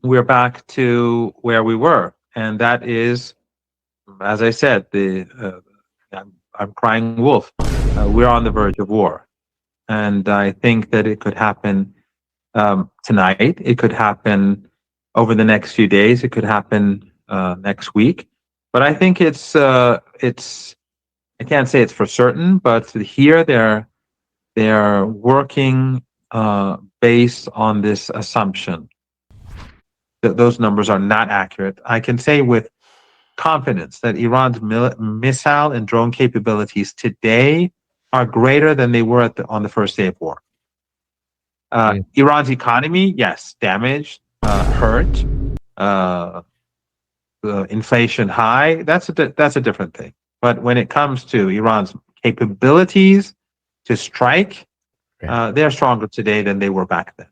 we're back to where we were, and that is, as I said, I'm crying wolf. We're on the verge of war, and I think that it could happen tonight. It could happen over the next few days. It could happen next week. But I think it's. I can't say it's for certain, but here they're working based on this assumption that those numbers are not accurate. I can say with confidence that Iran's missile and drone capabilities today are greater than they were on the first day of war. Iran's economy, yes, damaged, hurt, inflation high. That's a different thing. But when it comes to Iran's capabilities to strike, they're stronger today than they were back then.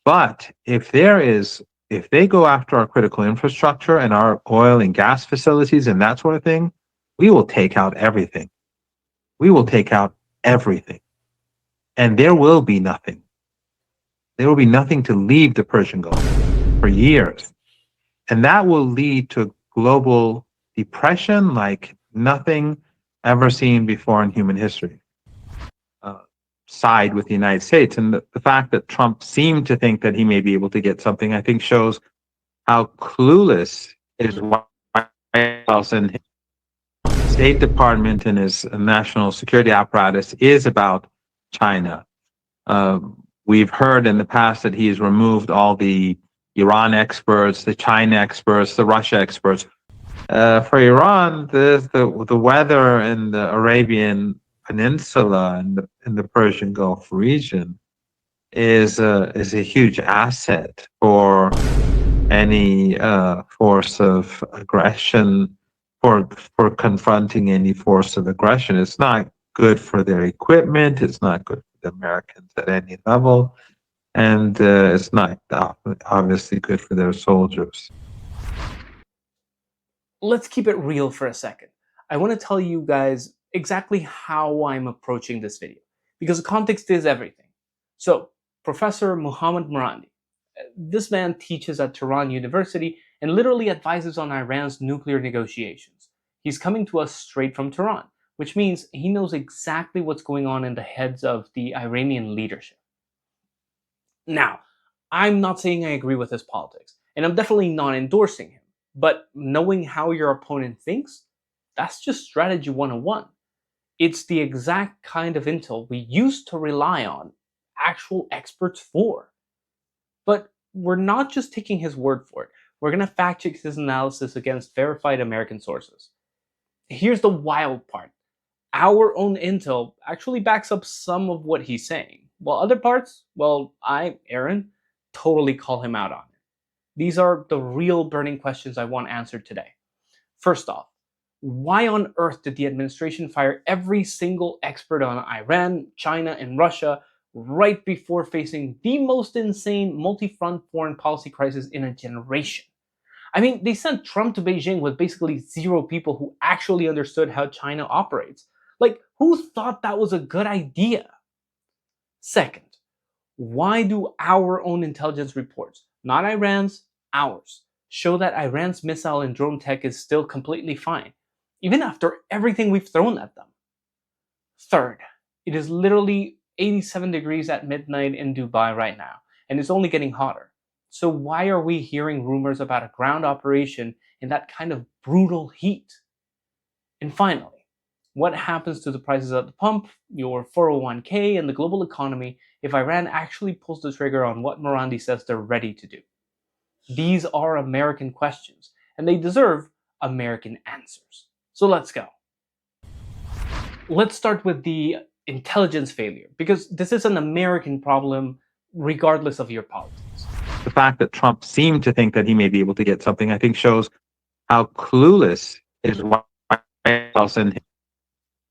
But if they go after our critical infrastructure and our oil and gas facilities and that sort of thing, we will take out everything. We will take out everything. And there will be nothing. There will be nothing to leave the Persian Gulf for years. And that will lead to global depression like nothing ever seen before in human history. Side with the United States. And the fact that Trump seemed to think that he may be able to get something, I think shows how clueless his White House and his State Department and his national security apparatus is about China. We've heard in the past that he's removed all the Iran experts, the China experts, the Russia experts. For Iran, the weather in the Arabian Peninsula and in the Persian Gulf region is a huge asset for any force of aggression, for confronting any force of aggression. It's not good for their equipment. It's not good for the Americans at any level, and it's not obviously good for their soldiers. Let's keep it real for a second. I want to tell you guys exactly how I'm approaching this video, because context is everything. So, Professor Mohammad Marandi, this man teaches at Tehran University and literally advises on Iran's nuclear negotiations. He's coming to us straight from Tehran, which means he knows exactly what's going on in the heads of the Iranian leadership. Now, I'm not saying I agree with his politics, and I'm definitely not endorsing him, but knowing how your opponent thinks, that's just strategy 101. It's the exact kind of intel we used to rely on actual experts for. But we're not just taking his word for it. We're going to fact check his analysis against verified American sources. Here's the wild part. Our own intel actually backs up some of what he's saying, while other parts, well, Aaron, totally call him out on it. These are the real burning questions I want answered today. First off, why on earth did the administration fire every single expert on Iran, China, and Russia right before facing the most insane multi-front foreign policy crisis in a generation? I mean, they sent Trump to Beijing with basically zero people who actually understood how China operates. Like, who thought that was a good idea? Second, why do our own intelligence reports, not Iran's, ours, show that Iran's missile and drone tech is still completely fine, even after everything we've thrown at them? Third, it is literally 87 degrees at midnight in Dubai right now, and it's only getting hotter. So why are we hearing rumors about a ground operation in that kind of brutal heat? And finally, what happens to the prices at the pump, your 401k, and the global economy if Iran actually pulls the trigger on what Marandi says they're ready to do? These are American questions, and they deserve American answers. So let's go. Let's start with the intelligence failure, because this is an American problem regardless of your politics. The fact that Trump seemed to think that he may be able to get something, I think shows how clueless his White House and his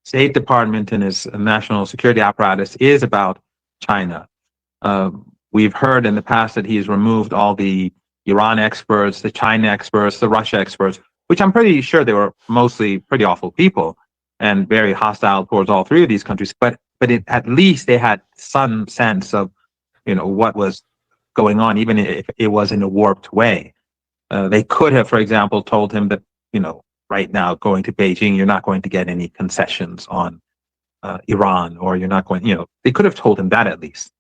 State Department and his national security apparatus is about China. We've heard in the past that he's removed all the Iran experts, the China experts, the Russia experts, which I'm pretty sure they were mostly pretty awful people and very hostile towards all three of these countries. But at least they had some sense of, what was going on, even if it was in a warped way. They could have, for example, told him that, right now going to Beijing, you're not going to get any concessions on Iran, or you're not going, they could have told him that at least.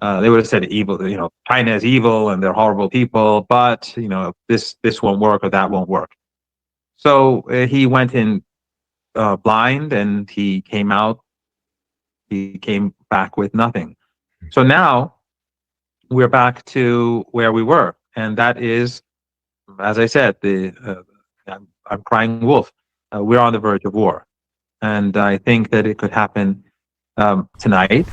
They would have said evil, China is evil and they're horrible people, but, this won't work or that won't work. So he went in blind, and he came back with nothing. So now we're back to where we were. And that is, as I said, I'm crying wolf. We're on the verge of war. And I think that it could happen tonight.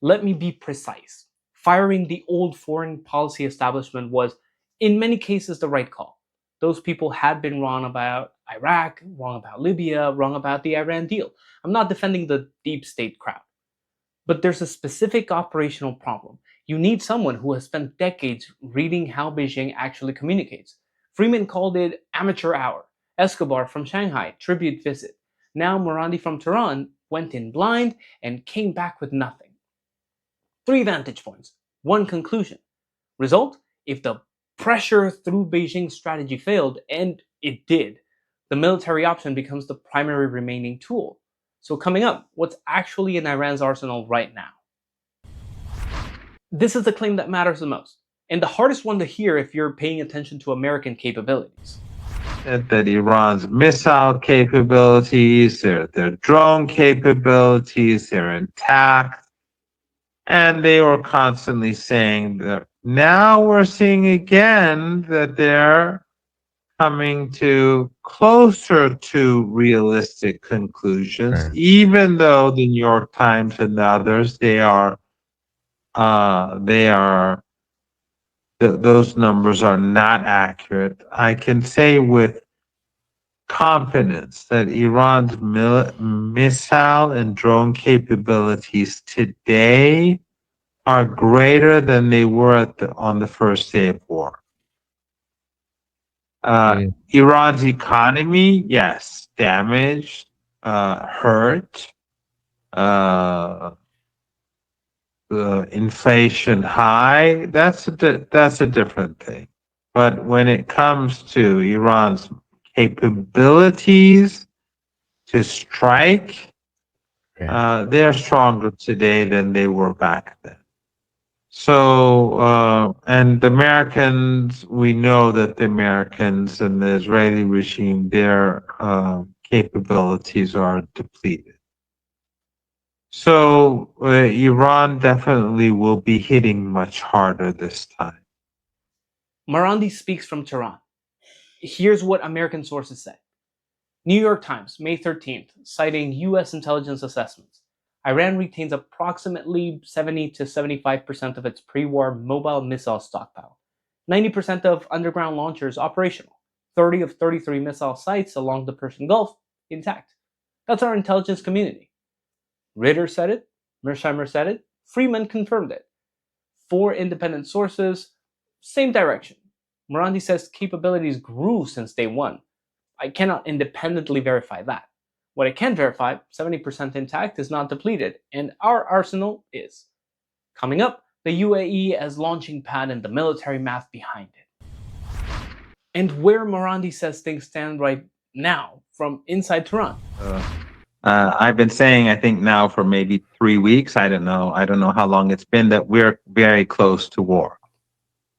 Let me be precise. Firing the old foreign policy establishment was, in many cases, the right call. Those people had been wrong about Iraq, wrong about Libya, wrong about the Iran deal. I'm not defending the deep state crowd. But there's a specific operational problem. You need someone who has spent decades reading how Beijing actually communicates. Freeman called it amateur hour. Escobar from Shanghai, tribute visit. Now Marandi from Tehran went in blind and came back with nothing. 3 vantage points, 1 conclusion. Result, if the pressure through Beijing's strategy failed, and it did, the military option becomes the primary remaining tool. So coming up, what's actually in Iran's arsenal right now? This is the claim that matters the most, and the hardest one to hear if you're paying attention to American capabilities. That Iran's missile capabilities, their drone capabilities, they're intact. And they were constantly saying that now we're seeing again that they're coming to closer to realistic conclusions, even though the New York Times and others, those numbers are not accurate. I can say with confidence that Iran's missile and drone capabilities today are greater than they were on the first day of war. Iran's economy, yes, damaged, hurt, inflation high. That's a different thing. But when it comes to Iran's capabilities to strike, they're stronger today than they were back then. So, and the Americans, we know that the Americans and the Israeli regime, their capabilities are depleted. So, Iran definitely will be hitting much harder this time. Marandi speaks from Tehran. Here's what American sources say. New York Times, May 13th, citing US intelligence assessments. Iran retains approximately 70 to 75% of its pre-war mobile missile stockpile. 90% of underground launchers operational. 30 of 33 missile sites along the Persian Gulf intact. That's our intelligence community. Ritter said it, Mearsheimer said it, Freeman confirmed it. 4 independent sources, same direction. Marandi says capabilities grew since day one. I cannot independently verify that. What I can verify, 70% intact, is not depleted, and our arsenal is. Coming up, the UAE as launching pad and the military math behind it. And where Marandi says things stand right now, from inside Tehran. I've been saying, I think now for maybe 3 weeks, I don't know how long it's been, that we're very close to war.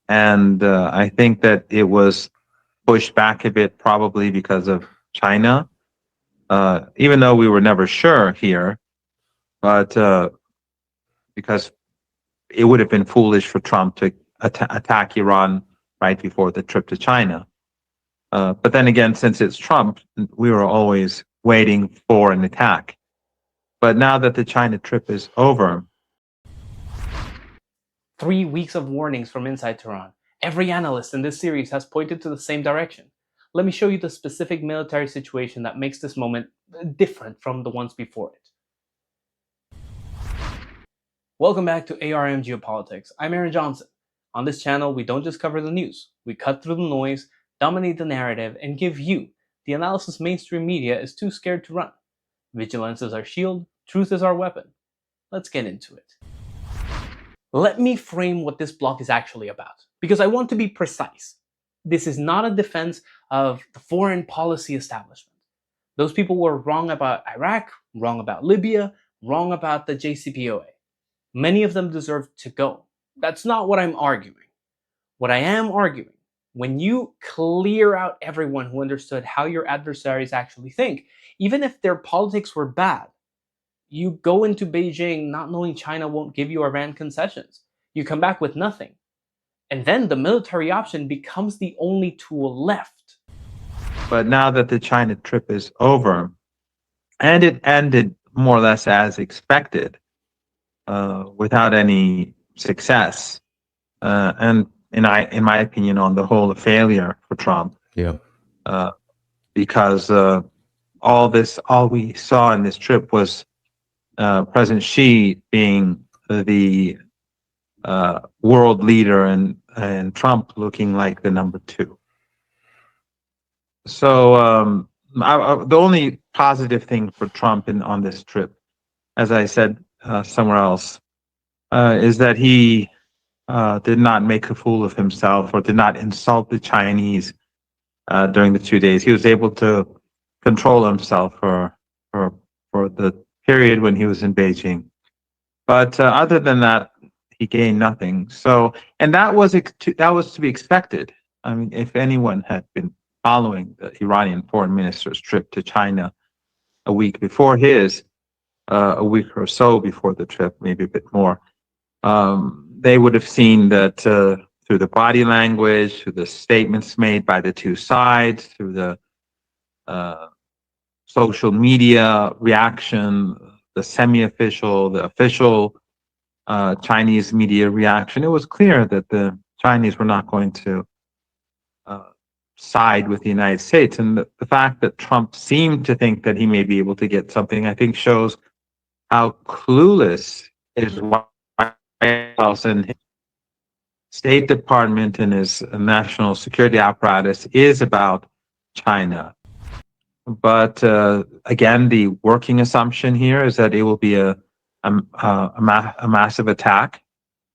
And I think that it was pushed back a bit, probably because of China, even though we were never sure here, but because it would have been foolish for Trump to attack Iran right before the trip to China. But then again, since it's Trump, we were always waiting for an attack. But now that the China trip is over, 3 weeks of warnings from inside Tehran. Every analyst in this series has pointed to the same direction. Let me show you the specific military situation that makes this moment different from the ones before it. Welcome back to ARM Geopolitics. I'm Aaron Johnson. On this channel, we don't just cover the news. We cut through the noise, dominate the narrative, and give you the analysis mainstream media is too scared to run. Vigilance is our shield, truth is our weapon. Let's get into it. Let me frame what this block is actually about, because I want to be precise. This is not a defense of the foreign policy establishment. Those people were wrong about Iraq, wrong about Libya, wrong about the JCPOA. Many of them deserve to go. That's not what I'm arguing. What I am arguing, when you clear out everyone who understood how your adversaries actually think, even if their politics were bad, you go into Beijing not knowing China won't give you Iran concessions. You come back with nothing. And then the military option becomes the only tool left. But now that the China trip is over, and it ended more or less as expected, without any success, and in my opinion, on the whole, a failure for Trump. Yeah. Because all we saw in this trip was President Xi being the world leader and Trump looking like the number two. So the only positive thing for Trump on this trip, as I said somewhere else, is that he did not make a fool of himself or did not insult the Chinese during the 2 days. He was able to control himself for the period when he was in Beijing. But other than that, he gained nothing. So, and that was to be expected. I mean, if anyone had been following the Iranian foreign minister's trip to China a week before his, a week or so before the trip, maybe a bit more, they would have seen that through the body language, through the statements made by the two sides, through the social media reaction, the semi-official, the official Chinese media reaction, it was clear that the Chinese were not going to side with the United States. And the fact that Trump seemed to think that he may be able to get something, I think shows how clueless his White House and his State Department and his national security apparatus is about China. But again, the working assumption here is that it will be a massive attack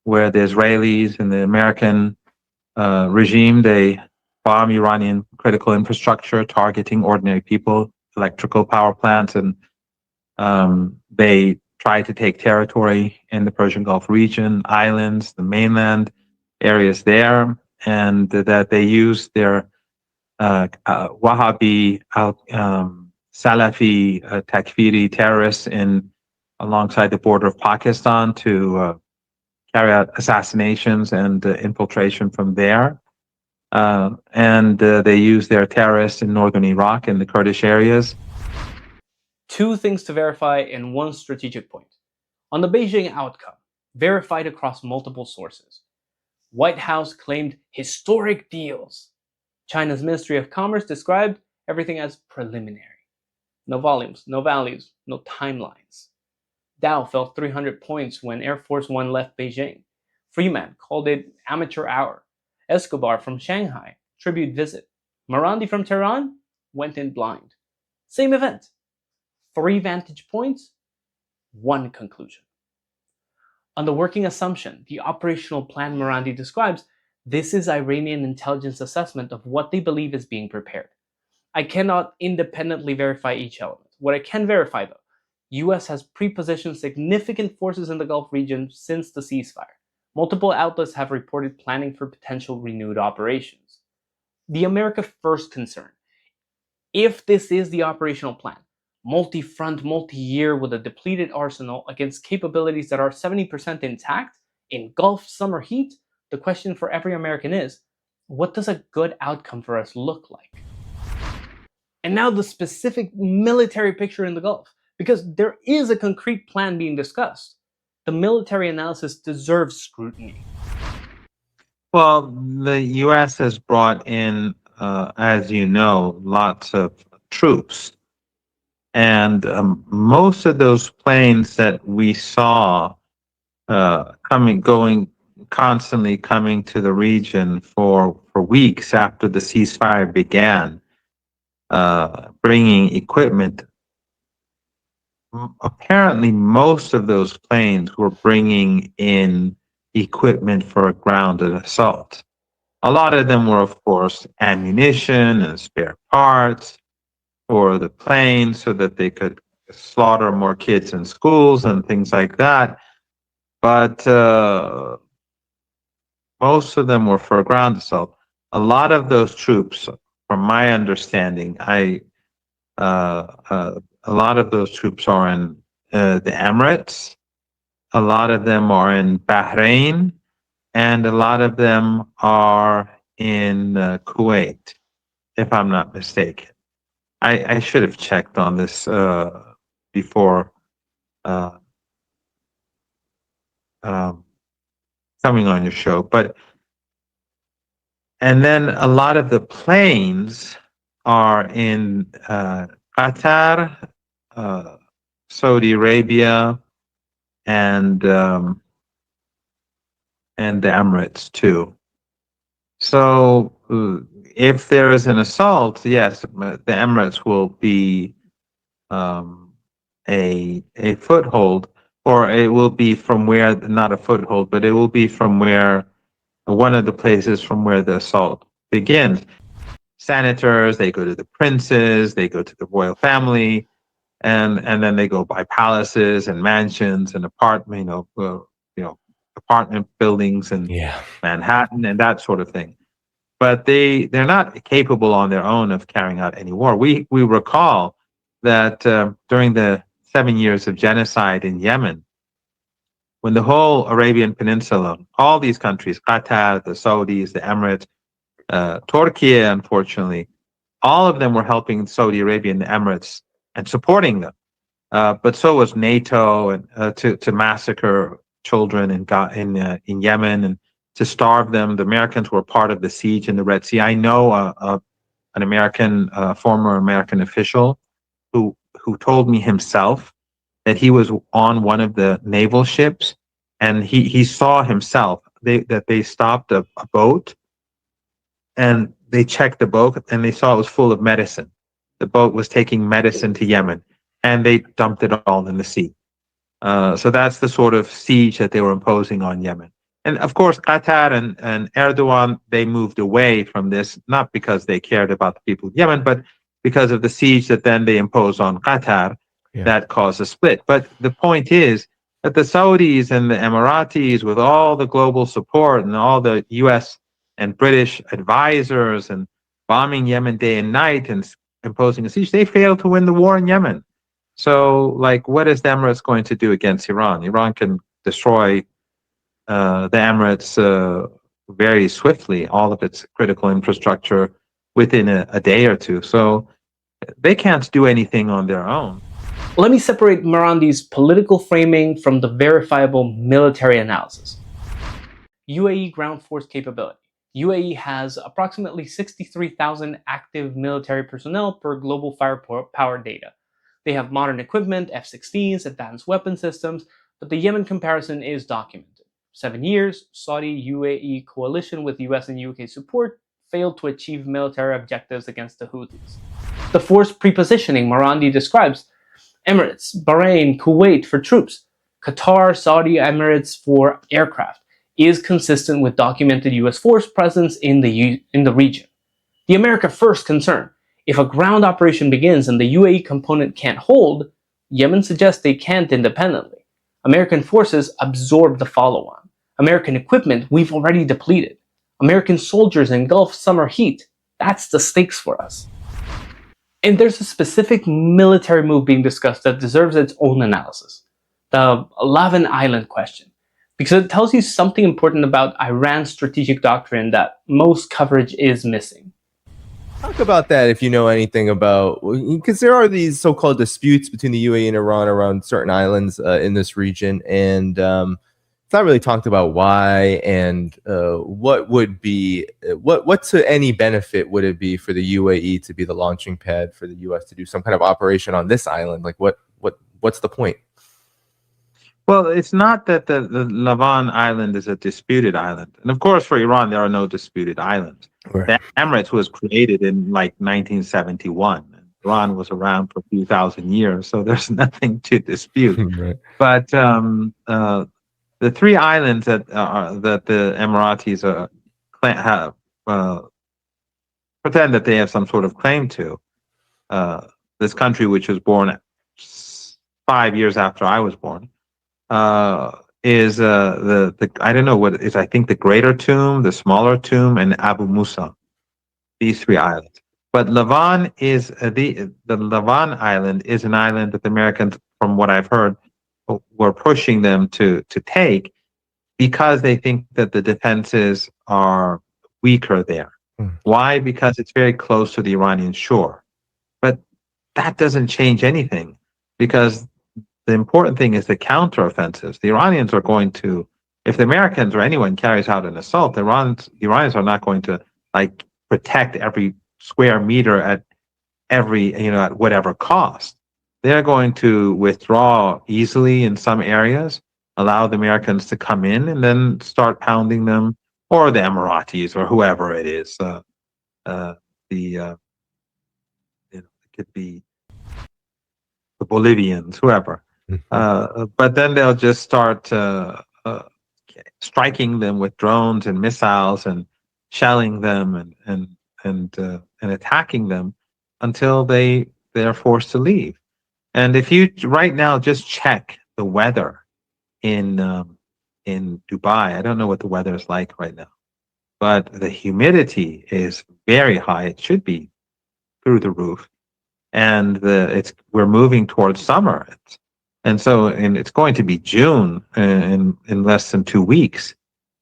where the Israelis and the American regime, they bomb Iranian critical infrastructure, targeting ordinary people, electrical power plants, and they try to take territory in the Persian Gulf region, islands, the mainland areas there, and that they use their Wahhabi, Salafi, Takfiri terrorists alongside the border of Pakistan to carry out assassinations and infiltration from there. And they use their terrorists in northern Iraq and the Kurdish areas. Two things to verify and one strategic point. On the Beijing outcome, verified across multiple sources, White House claimed historic deals. China's Ministry of Commerce described everything as preliminary. No volumes, no values, no timelines. Dow fell 300 points when Air Force One left Beijing. Freeman called it amateur hour. Escobar from Shanghai, tribute visit. Marandi from Tehran went in blind. Same event. 3 vantage points, 1 conclusion. On the working assumption, the operational plan Marandi describes, this is Iranian intelligence assessment of what they believe is being prepared. I cannot independently verify each element. What I can verify, though, US has pre-positioned significant forces in the Gulf region since the ceasefire. Multiple outlets have reported planning for potential renewed operations. The America First concern, if this is the operational plan, multi-front, multi-year with a depleted arsenal against capabilities that are 70% intact in Gulf summer heat, the question for every American is, what does a good outcome for us look like? And now the specific military picture in the Gulf, because there is a concrete plan being discussed. The military analysis deserves scrutiny. Well, the U.S. has brought in, as you know, lots of troops. And most of those planes that we saw constantly coming to the region for weeks after the ceasefire began, bringing equipment. Apparently, most of those planes were bringing in equipment for a grounded assault. A lot of them were, of course, ammunition and spare parts for the planes so that they could slaughter more kids in schools and things like that. But most of them were for a ground assault. A lot of those troops, from my understanding, a lot of those troops are in the Emirates. A lot of them are in Bahrain, and a lot of them are in Kuwait, if I'm not mistaken. I should have checked on this before uh, um, coming on your show. And then a lot of the planes are in Qatar, Saudi Arabia, and the Emirates too. So if there is an assault, yes, the Emirates will be a foothold, or it will be from where, not a foothold, but it will be from where, one of the places from where the assault begins. Senators, they go to the princes, they go to the royal family, and then they go by palaces and mansions and apartment buildings in Manhattan and that sort of thing. But they're not capable on their own of carrying out any war. We recall that during the 7 years of genocide in Yemen, when the whole Arabian Peninsula, all these countries, Qatar, the Saudis, the Emirates, Turkey, unfortunately, all of them were helping Saudi Arabia and the Emirates and supporting them. But so was NATO, and to massacre children in Yemen and to starve them. The Americans were part of the siege in the Red Sea. I know an American, former American official who told me himself that he was on one of the naval ships, and he saw himself that they stopped a boat, and they checked the boat, and they saw it was full of medicine. The boat was taking medicine to Yemen, and they dumped it all in the sea. So that's the sort of siege that they were imposing on Yemen. And of course, Qatar and Erdogan, they moved away from this, not because they cared about the people of Yemen, but because of the siege that then they imposed on Qatar that caused a split. But the point is that the Saudis and the Emiratis, with all the global support and all the US and British advisors and bombing Yemen day and night and imposing a siege, they failed to win the war in Yemen. So, like, what is the Emirates going to do against Iran? Iran can destroy the Emirates very swiftly, all of its critical infrastructure within a day or two. So they can't do anything on their own. Let me separate Marandi's political framing from the verifiable military analysis. UAE ground force capability. UAE has approximately 63,000 active military personnel per global firepower data. They have modern equipment, F-16s, advanced weapon systems, but the Yemen comparison is documented. 7 years, Saudi-UAE coalition with US and UK support failed to achieve military objectives against the Houthis. The force prepositioning Marandi describes: Emirates, Bahrain, Kuwait for troops, Qatar, Saudi Emirates for aircraft, is consistent with documented US force presence in the region. The America First concern: if a ground operation begins and the UAE component can't hold, Yemen suggests they can't independently. American forces absorb the follow-on. American equipment we've already depleted. American soldiers engulf summer heat. That's the stakes for us. And there's a specific military move being discussed that deserves its own analysis: the Lavin Island question, because it tells you something important about Iran's strategic doctrine that most coverage is missing. Talk about that if you know anything about, because there are these so-called disputes between the UAE and Iran around certain islands in this region, and it's not really talked about why and what would be what to any benefit would it be for the UAE to be the launching pad for the US to do some kind of operation on this island? Like what's the point? Well, it's not that the Lavin Island is a disputed island. And of course, for Iran, there are no disputed islands. Right. The Emirates was created in like 1971. Iran was around for a few thousand years, so there's nothing to dispute. Right. But the three islands that the Emiratis have pretend that they have some sort of claim to. This country, which was born 5 years after I was born, is the I don't know what it is. I think the Greater Tomb, the Smaller Tomb, and Abu Musa. These three islands. But Lavon is the Lavon Island is an island that the Americans, from what I've heard, were pushing them to take because they think that the defenses are weaker there. Why? Because it's very close to the Iranian shore. But that doesn't change anything, because the important thing is the counteroffensives. The Iranians are going to, if the Americans or anyone carries out an assault, the Iranians are not going to like protect every square meter at at whatever cost. They're going to withdraw easily in some areas, allow the Americans to come in, and then start pounding them, or the Emiratis, or whoever it is. It could be the Bolivians, whoever. But then they'll just start striking them with drones and missiles and shelling them and attacking them until they're forced to leave. And if you right now just check the weather in Dubai, I don't know what the weather is like right now, but the humidity is very high. It should be through the roof, and we're moving towards summer, and it's going to be June in less than 2 weeks.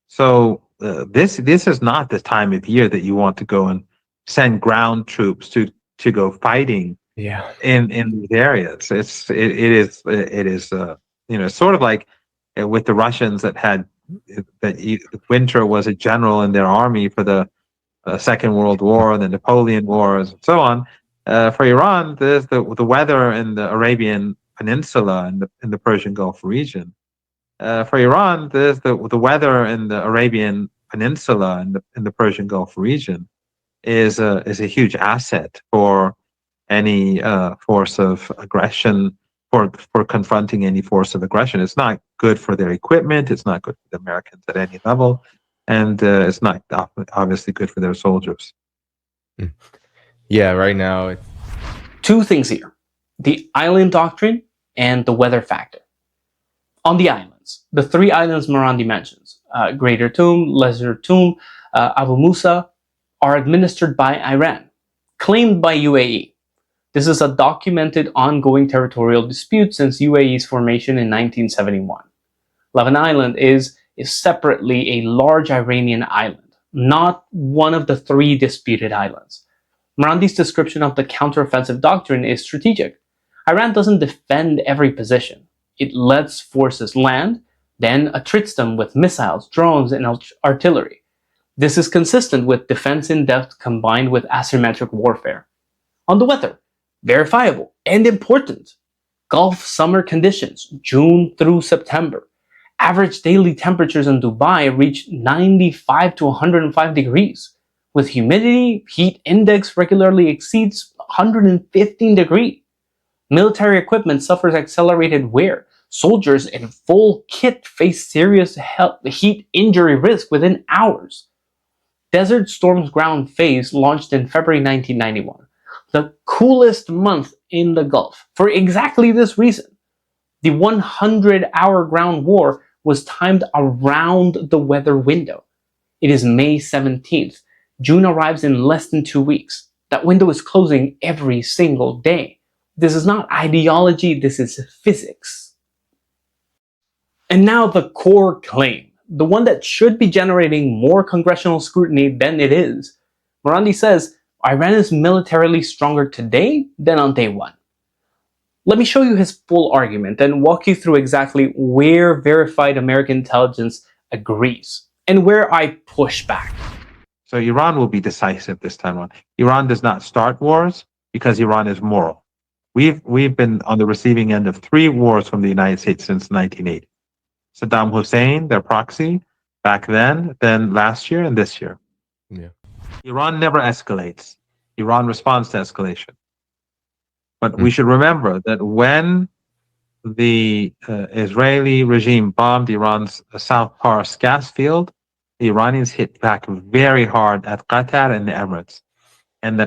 So this is not the time of year that you want to go and send ground troops to go fighting in these areas. It is sort of like with the Russians that Winter was a general in their army for the Second World War and the Napoleon Wars and so on. For Iran, there's the weather in the Arabian Peninsula and in the Persian Gulf region. For Iran, there's the weather in the Arabian Peninsula and in the Persian Gulf region is a huge asset for any force of aggression, for confronting any force of aggression. It's not good for their equipment. It's not good for the Americans at any level, and it's not obviously good for their soldiers. Yeah, right now two things here: the island doctrine and the weather factor. On the islands, the three islands Marandi mentions, Greater Tomb, Lesser Tomb, Abu Musa, are administered by Iran, claimed by UAE. This is a documented ongoing territorial dispute since UAE's formation in 1971. Lavon Island is separately a large Iranian island, not one of the three disputed islands. Marandi's description of the counteroffensive doctrine is strategic. Iran doesn't defend every position. It lets forces land, then attrits them with missiles, drones, and artillery. This is consistent with defense in depth combined with asymmetric warfare. On the weather, verifiable and important. Gulf summer conditions, June through September. Average daily temperatures in Dubai reach 95 to 105 degrees. With humidity, heat index regularly exceeds 115 degrees. Military equipment suffers accelerated wear. Soldiers in full kit face serious heat injury risk within hours. Desert Storm's ground phase launched in February 1991, the coolest month in the Gulf, for exactly this reason. The 100-hour ground war was timed around the weather window. It is May 17th. June arrives in less than 2 weeks. That window is closing every single day. This is not ideology, this is physics. And now the core claim, the one that should be generating more congressional scrutiny than it is. Marandi says Iran is militarily stronger today than on day one. Let me show you his full argument and walk you through exactly where verified American intelligence agrees and where I push back. So Iran will be decisive this time around. Iran does not start wars because Iran is moral. We've been on the receiving end of 3 wars from the United States since 1980. Saddam Hussein, their proxy, back then last year and this year. Yeah. Iran never escalates. Iran responds to escalation. But we should remember that when the Israeli regime bombed Iran's South Pars gas field, the Iranians hit back very hard at Qatar and the Emirates. And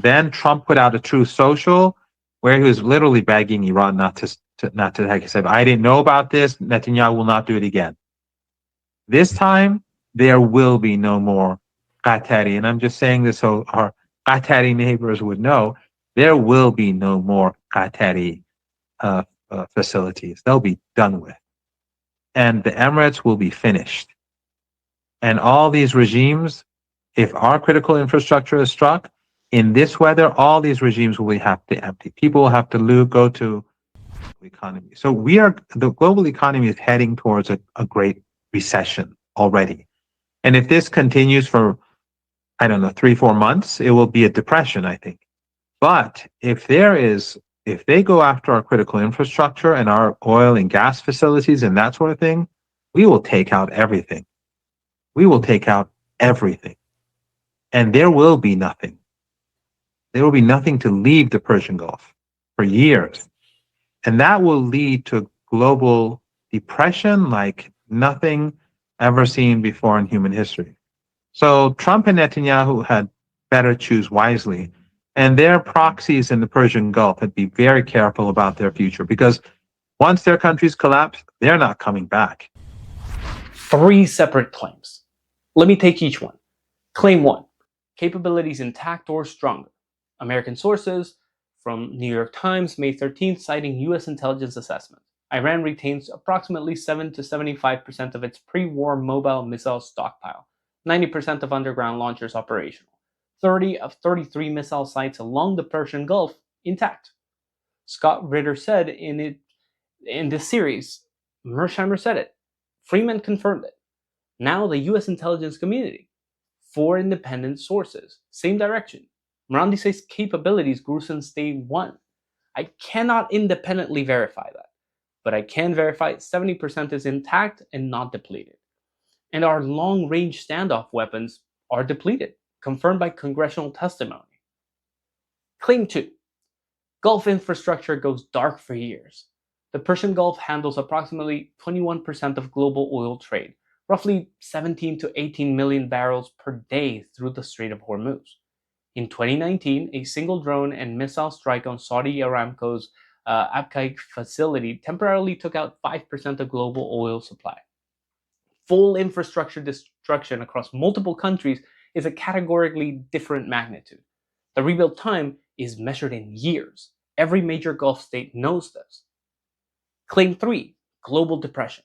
then Trump put out a Truth Social where he was literally begging Iran not to attack. He said, "I didn't know about this. Netanyahu will not do it again." This time, there will be no more Qatari, and I'm just saying this so our Qatari neighbors would know, there will be no more Qatari facilities. They'll be done with. And the Emirates will be finished. And all these regimes, if our critical infrastructure is struck, in this weather, all these regimes will have to empty. People will have to go to the economy. So the global economy is heading towards a great recession already. And if this continues for, I don't know, 3-4 months, it will be a depression, I think. But if they go after our critical infrastructure and our oil and gas facilities and that sort of thing, we will take out everything. We will take out everything. And there will be nothing. There will be nothing to leave the Persian Gulf for years. And that will lead to global depression like nothing ever seen before in human history. So Trump and Netanyahu had better choose wisely. And their proxies in the Persian Gulf had to be very careful about their future, because once their countries collapse, they're not coming back. 3 separate claims. Let me take each one. Claim 1, capabilities intact or stronger. American sources from New York Times, May 13th, citing U.S. intelligence assessment. Iran retains approximately 7 to 75% of its pre-war mobile missile stockpile, 90% of underground launchers operational, 30 of 33 missile sites along the Persian Gulf intact. Scott Ritter said in this series, Mearsheimer said it, Freeman confirmed it. Now the U.S. intelligence community, 4 independent sources, same direction. Marandi says capabilities grew since day 1. I cannot independently verify that, but I can verify 70% is intact and not depleted. And our long-range standoff weapons are depleted, confirmed by congressional testimony. Claim 2. Gulf infrastructure goes dark for years. The Persian Gulf handles approximately 21% of global oil trade, roughly 17 to 18 million barrels per day through the Strait of Hormuz. In 2019, a single drone and missile strike on Saudi Aramco's Abqaiq facility temporarily took out 5% of global oil supply. Full infrastructure destruction across multiple countries is a categorically different magnitude. The rebuild time is measured in years. Every major Gulf state knows this. Claim 3, global depression.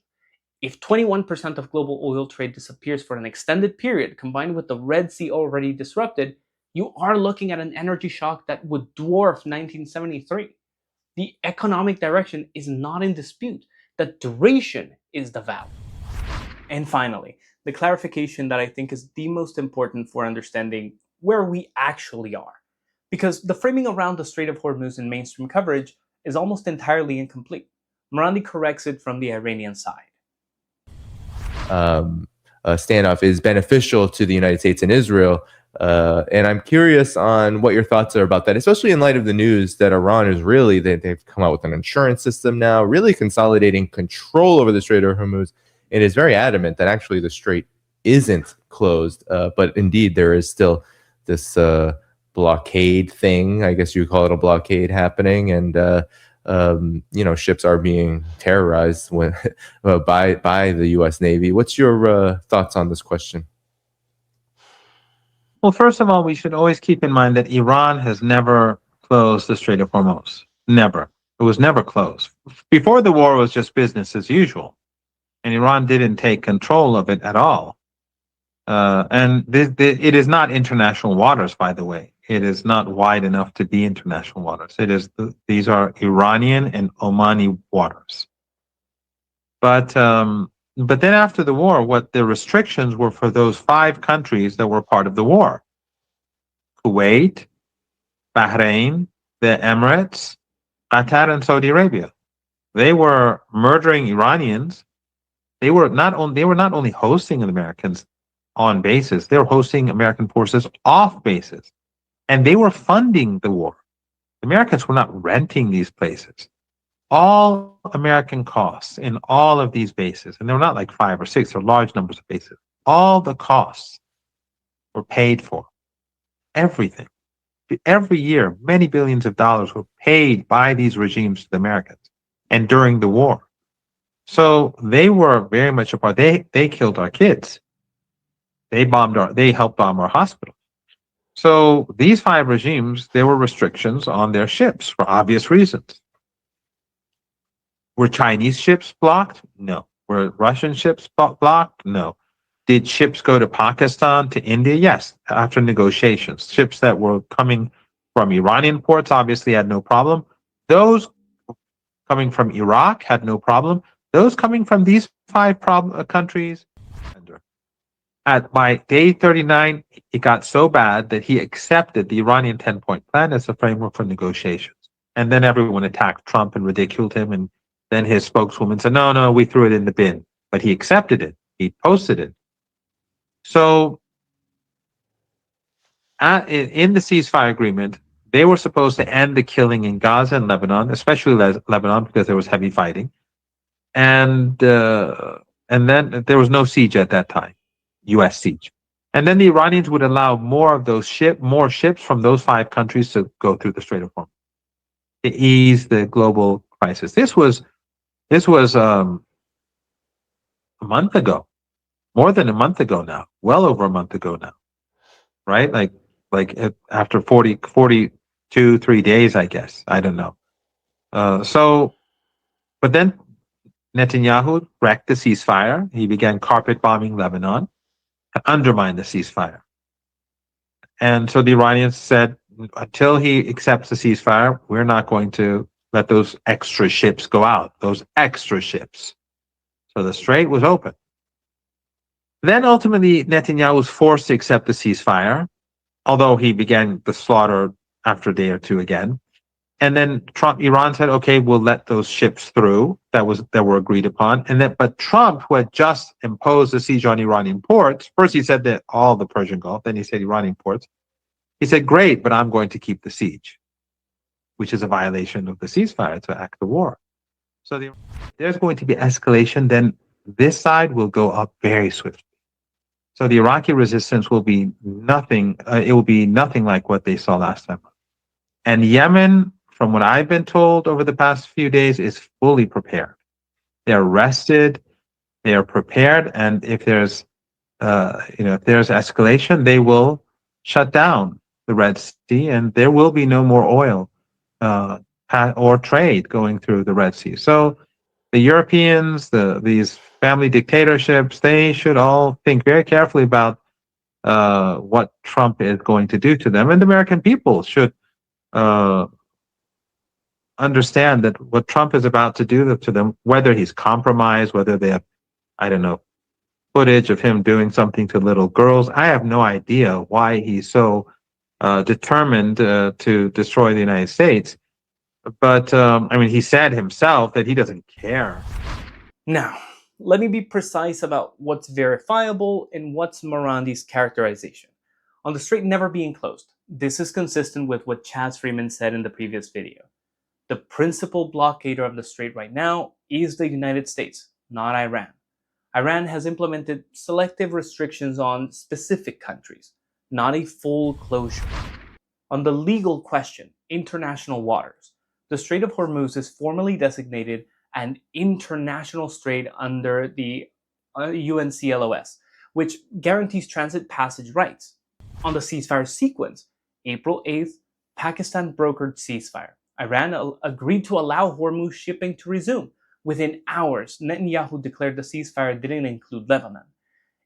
If 21% of global oil trade disappears for an extended period, combined with the Red Sea already disrupted, you are looking at an energy shock that would dwarf 1973. The economic direction is not in dispute. The duration is the value. And finally, the clarification that I think is the most important for understanding where we actually are. Because the framing around the Strait of Hormuz in mainstream coverage is almost entirely incomplete. Marandi corrects it from the Iranian side. Standoff is beneficial to the United States and Israel. And I'm curious on what your thoughts are about that, especially in light of the news that Iran is really, they've come out with an insurance system now, really consolidating control over the Strait of Hormuz. And is very adamant that actually the strait isn't closed, but indeed there is still this blockade thing. I guess you would call it a blockade happening, and ships are being terrorized by the U.S. Navy. What's your thoughts on this question? Well, first of all, we should always keep in mind that Iran has never closed the Strait of Hormuz. Never. It was never closed. Before the war, it was just business as usual. And Iran didn't take control of it at all. It is not international waters, by the way. It is not wide enough to be international waters. These are Iranian and Omani waters. But then after the war, what the restrictions were for those 5 countries that were part of the war: Kuwait, Bahrain, the Emirates, Qatar, and Saudi Arabia. They were murdering Iranians. They were not only hosting Americans on bases, they were hosting American forces off bases. And they were funding the war. The Americans were not renting these places. all American costs in all of these bases, and they're not like 5 or 6, they're large numbers of bases, all the costs were paid for. Everything. Every year, many billions of dollars were paid by these regimes to the Americans, and during the war. So they were very much a part. They killed our kids. They helped bomb our hospitals. So these 5 regimes, there were restrictions on their ships for obvious reasons. Were Chinese ships blocked? No. Were Russian ships blocked? No. Did ships go to Pakistan, to India? Yes, after negotiations. Ships that were coming from Iranian ports obviously had no problem. Those coming from Iraq had no problem. Those coming from these 5 countries. By day 39, it got so bad that he accepted the Iranian 10-point plan as a framework for negotiations. And then everyone attacked Trump and ridiculed him. And then his spokeswoman said, no, we threw it in the bin. But he accepted it. He posted it. So in the ceasefire agreement, they were supposed to end the killing in Gaza and Lebanon, especially Lebanon, because there was heavy fighting. And then there was no siege at that time, U.S. siege. And then the Iranians would allow more ships from those 5 countries to go through the Strait of Hormuz to ease the global crisis. This was a month ago, more than a month ago now, well over a month ago now, right? Like after 42, 3 days, I guess. I don't know. But then Netanyahu wrecked the ceasefire. He began carpet bombing Lebanon to undermine the ceasefire. And so the Iranians said, until he accepts the ceasefire, we're not going to let those extra ships go out, those extra ships. So the strait was open. Then ultimately, Netanyahu was forced to accept the ceasefire, although he began the slaughter after a day or two again. And then Iran said, okay, we'll let those ships through that were agreed upon. But Trump, who had just imposed a siege on Iranian ports, first he said that all the Persian Gulf, then he said Iranian ports. He said, great, but I'm going to keep the siege, which is a violation of the ceasefire to act the war. So there's going to be escalation, then this side will go up very swiftly. So the Iraqi resistance will be nothing. It will be nothing like what they saw last time. And Yemen, from what I've been told over the past few days, is fully prepared. They're rested, they are prepared, and if there's escalation, they will shut down the Red Sea, and there will be no more oil or trade going through the Red Sea. So the Europeans, these family dictatorships, they should all think very carefully about what Trump is going to do to them, and the American people should understand that what Trump is about to do to them, whether he's compromised, whether they have, I don't know, footage of him doing something to little girls. I have no idea why he's so determined to destroy the United States. But he said himself that he doesn't care. Now, let me be precise about what's verifiable and what's Marandi's characterization. On the strait never being closed, this is consistent with what Chaz Freeman said in the previous video. The principal blockader of the strait right now is the United States, not Iran. Iran has implemented selective restrictions on specific countries, not a full closure. On the legal question, international waters, the Strait of Hormuz is formally designated an international strait under the UNCLOS, which guarantees transit passage rights. On the ceasefire sequence, April 8th, Pakistan brokered ceasefire. Iran agreed to allow Hormuz shipping to resume. Within hours, Netanyahu declared the ceasefire didn't include Lebanon.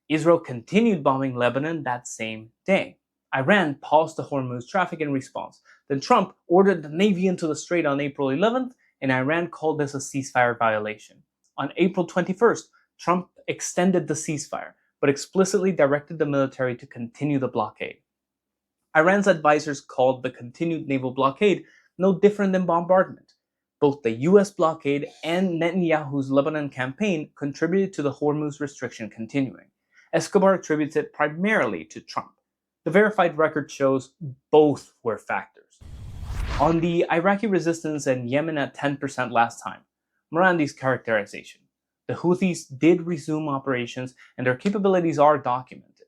Israel continued bombing Lebanon that same day. Iran paused the Hormuz traffic in response. Then Trump ordered the Navy into the strait on April 11th, and Iran called this a ceasefire violation. On April 21st, Trump extended the ceasefire, but explicitly directed the military to continue the blockade. Iran's advisors called the continued naval blockade no different than bombardment. Both the US blockade and Netanyahu's Lebanon campaign contributed to the Hormuz restriction continuing. Escobar attributes it primarily to Trump. The verified record shows both were factors. On the Iraqi resistance and Yemen at 10% last time, Marandi's characterization: the Houthis did resume operations and their capabilities are documented.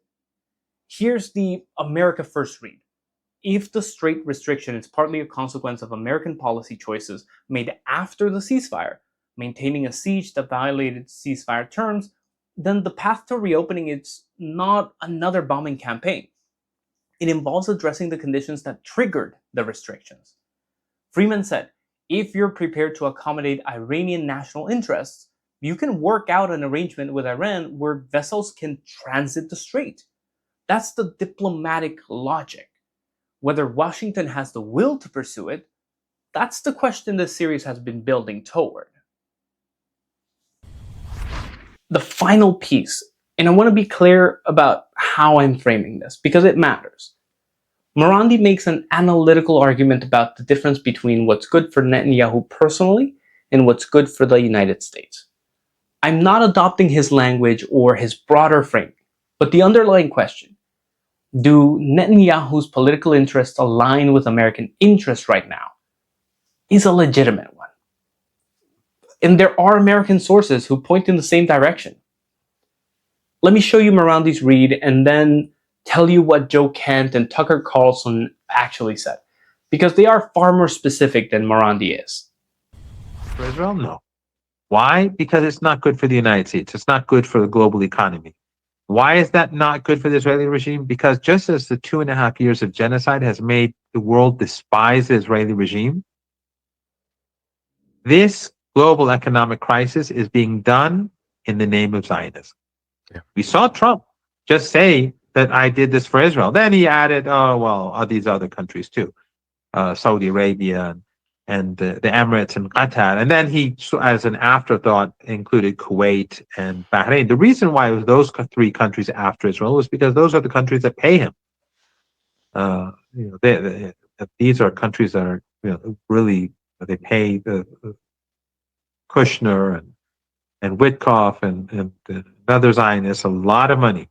Here's the America First read. If the Strait restriction is partly a consequence of American policy choices made after the ceasefire, maintaining a siege that violated ceasefire terms, then the path to reopening is not another bombing campaign. It involves addressing the conditions that triggered the restrictions. Freeman said, if you're prepared to accommodate Iranian national interests, you can work out an arrangement with Iran where vessels can transit the strait. That's the diplomatic logic. Whether Washington has the will to pursue it, that's the question this series has been building toward. The final piece, and I want to be clear about how I'm framing this because it matters. Marandi makes an analytical argument about the difference between what's good for Netanyahu personally and what's good for the United States. I'm not adopting his language or his broader framing, but the underlying question: do Netanyahu's political interests align with American interests right now? Is a legitimate one. And there are American sources who point in the same direction. Let me show you Marandi's read and then tell you what Joe Kent and Tucker Carlson actually said, because they are far more specific than Marandi is. For Israel, no. Why? Because it's not good for the United States. It's not good for the global economy. Why is that not good for the Israeli regime? Because just as the 2.5 years of genocide has made the world despise the Israeli regime, this global economic crisis is being done in the name of Zionism. Yeah. We saw Trump just say that I did this for Israel. Then he added, these other countries too, Saudi Arabia and the Emirates and Qatar. And then he, as an afterthought, included Kuwait and Bahrain. The reason why it was those three countries after Israel was because those are the countries that pay him. These are countries that are really, they pay Kushner and Witkoff and other Zionists a lot of money.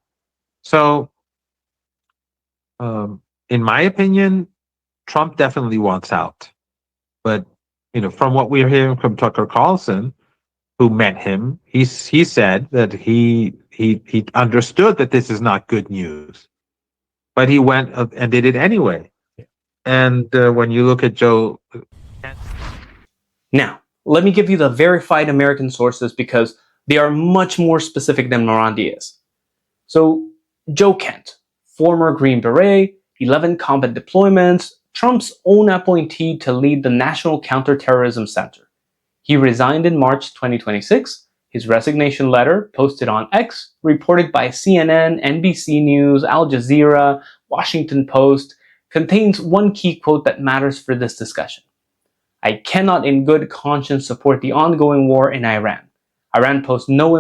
So, in my opinion, Trump definitely wants out. But, from what we're hearing from Tucker Carlson, who met him, he said that he understood that this is not good news, but he went and did it anyway. And when you look at Joe... Now, let me give you the verified American sources because they are much more specific than Marandi is. So, Joe Kent, former Green Beret, 11 combat deployments, Trump's own appointee to lead the National Counterterrorism Center. He resigned in March 2026. His resignation letter, posted on X, reported by CNN, NBC News, Al Jazeera, Washington Post, contains one key quote that matters for this discussion. I cannot in good conscience support the ongoing war in Iran. Iran poses no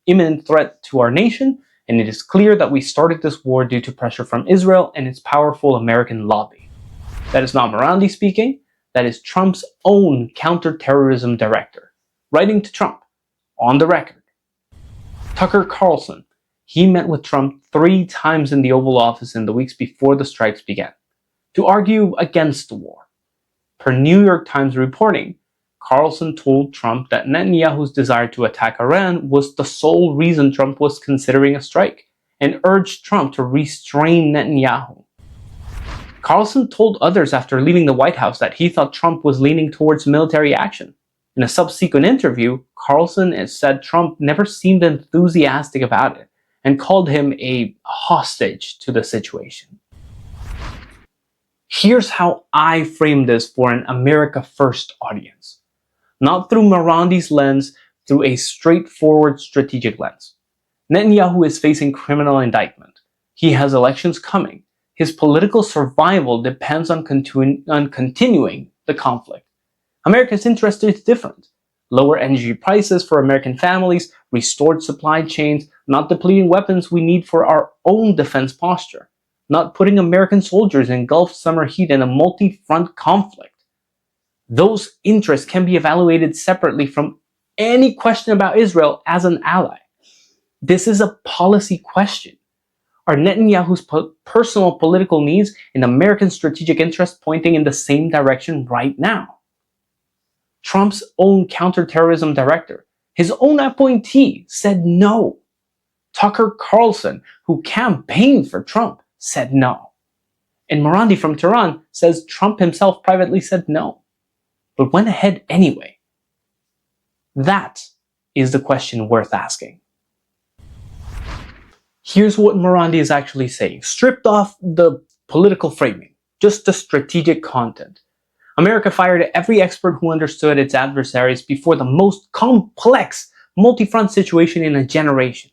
imminent threat to our nation, and it is clear that we started this war due to pressure from Israel and its powerful American lobby. That is not Marandi speaking, that is Trump's own counterterrorism director, writing to Trump, on the record. Tucker Carlson, he met with Trump 3 times in the Oval Office in the weeks before the strikes began, to argue against the war. Per New York Times reporting, Carlson told Trump that Netanyahu's desire to attack Iran was the sole reason Trump was considering a strike, and urged Trump to restrain Netanyahu. Carlson told others after leaving the White House that he thought Trump was leaning towards military action. In a subsequent interview, Carlson said Trump never seemed enthusiastic about it and called him a hostage to the situation. Here's how I frame this for an America First audience. Not through Marandi's lens, through a straightforward strategic lens. Netanyahu is facing criminal indictment. He has elections coming. His political survival depends on continuing the conflict. America's interest is different. Lower energy prices for American families, restored supply chains, not depleting weapons we need for our own defense posture, not putting American soldiers in Gulf summer heat in a multi-front conflict. Those interests can be evaluated separately from any question about Israel as an ally. This is a policy question. Are Netanyahu's personal political needs and American strategic interests pointing in the same direction right now? Trump's own counterterrorism director, his own appointee, said no. Tucker Carlson, who campaigned for Trump, said no. And Marandi from Tehran says Trump himself privately said no, but went ahead anyway. That is the question worth asking. Here's what Marandi is actually saying, stripped off the political framing, just the strategic content. America fired every expert who understood its adversaries before the most complex multi-front situation in a generation.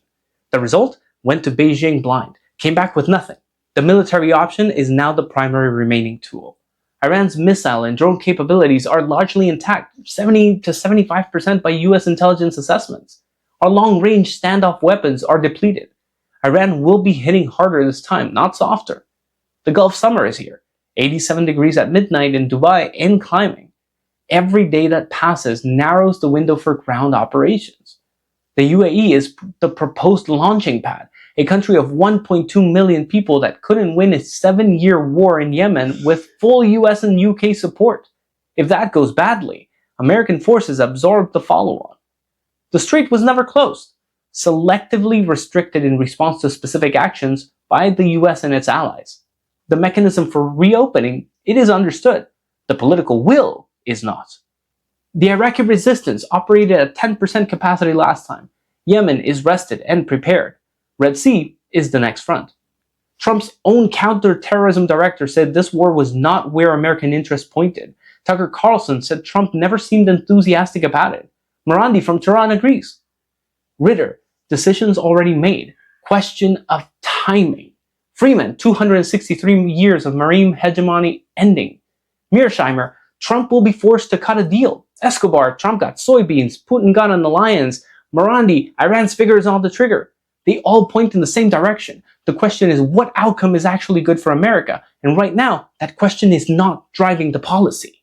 The result? Went to Beijing blind, came back with nothing. The military option is now the primary remaining tool. Iran's missile and drone capabilities are largely intact, 70 to 75% by US intelligence assessments. Our long-range standoff weapons are depleted. Iran will be hitting harder this time, not softer. The Gulf summer is here, 87 degrees at midnight in Dubai and climbing. Every day that passes narrows the window for ground operations. The UAE is the proposed launching pad, a country of 1.2 million people that couldn't win a 7-year war in Yemen with full US and UK support. If that goes badly, American forces absorb the follow-on. The strait was never closed, selectively restricted in response to specific actions by the US and its allies. The mechanism for reopening, it is understood. The political will is not. The Iraqi resistance operated at 10% capacity last time. Yemen is rested and prepared. Red Sea is the next front. Trump's own counterterrorism director said this war was not where American interests pointed. Tucker Carlson said Trump never seemed enthusiastic about it. Marandi from Tehran agrees. Ritter, decisions already made. Question of timing. Freeman, 263 years of marine hegemony ending. Mearsheimer, Trump will be forced to cut a deal. Escobar, Trump got soybeans. Putin got an alliance. Marandi, Iran's fingers on the trigger. They all point in the same direction. The question is, what outcome is actually good for America? And right now, that question is not driving the policy.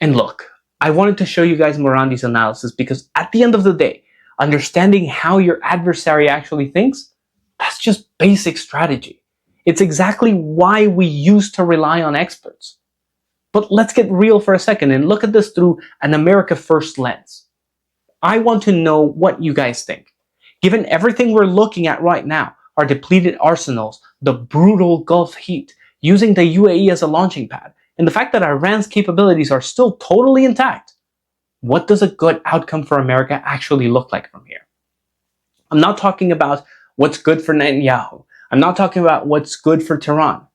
And look, I wanted to show you guys Marandi's analysis because at the end of the day, understanding how your adversary actually thinks, that's just basic strategy. It's exactly why we used to rely on experts. But let's get real for a second and look at this through an America First lens. I want to know what you guys think. Given everything we're looking at right now, our depleted arsenals, the brutal Gulf heat, using the UAE as a launching pad, and the fact that Iran's capabilities are still totally intact, what does a good outcome for America actually look like from here? I'm not talking about what's good for Netanyahu. I'm not talking about what's good for Tehran.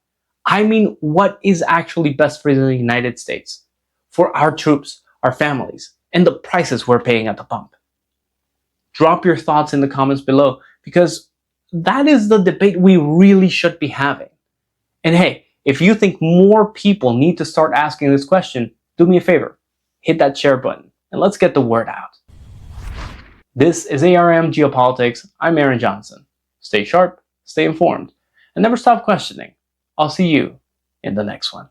I mean what is actually best for the United States, for our troops, our families, and the prices we're paying at the pump. Drop your thoughts in the comments below because that is the debate we really should be having. And hey, if you think more people need to start asking this question, do me a favor, hit that share button and let's get the word out. This is ARM Geopolitics. I'm Aaron Johnson. Stay sharp, stay informed, and never stop questioning. I'll see you in the next one.